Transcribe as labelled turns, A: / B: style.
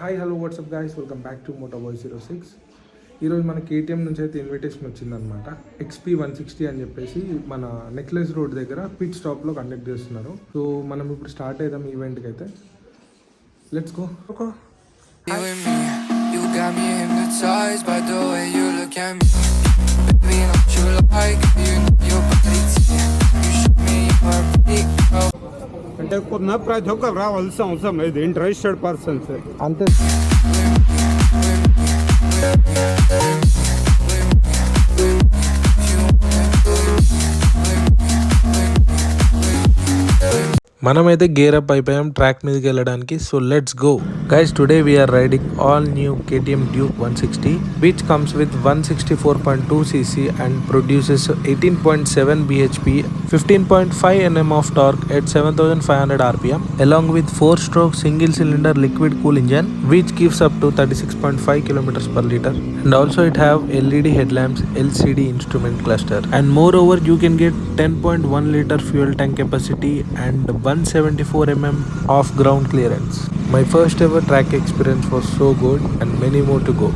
A: Hi hello what's up guys, welcome back to moto boy 06. ఈరోజు మన KTM నుంచి అయితే ఇన్విటేషన్ వచ్చిందనమాట. XP160 అని చెప్పేసి మన నెక్లెస్ రోడ్ దగ్గర పిట్ స్టాప్లో కండక్ట్ చేస్తున్నారు. సో మనం ఇప్పుడు స్టార్ట్ అవుదాం ఈవెంట్కి అయితే. Let's go. You got me hypnotized by the way you look at me. Baby, don't you like you know your body? You show me your body.
B: అంటే కొన్న ప్రతి ఒక్కరు రావాల్సిన అవసరం లేదు, ఇంట్రెస్టెడ్ పర్సన్స్
A: అంతే. మనమైతే గేర్ అప్ అయిపోయాం ట్రాక్ మీదకి వెళ్ళడానికి. So let's go guys. Today we're riding all new KTM Duke 160 which comes with 164.2 cc and produces 18.7 bhp, 15.5 Nm of torque at 7500 rpm along with 4-stroke single cylinder liquid cool engine which gives up to 36.5 kilometers per liter, and also it have LED headlamps, LCD instrument cluster, and moreover you can get 10.1 liter fuel tank capacity and 174 mm of ground clearance. My first ever track experience was so good and many more to go.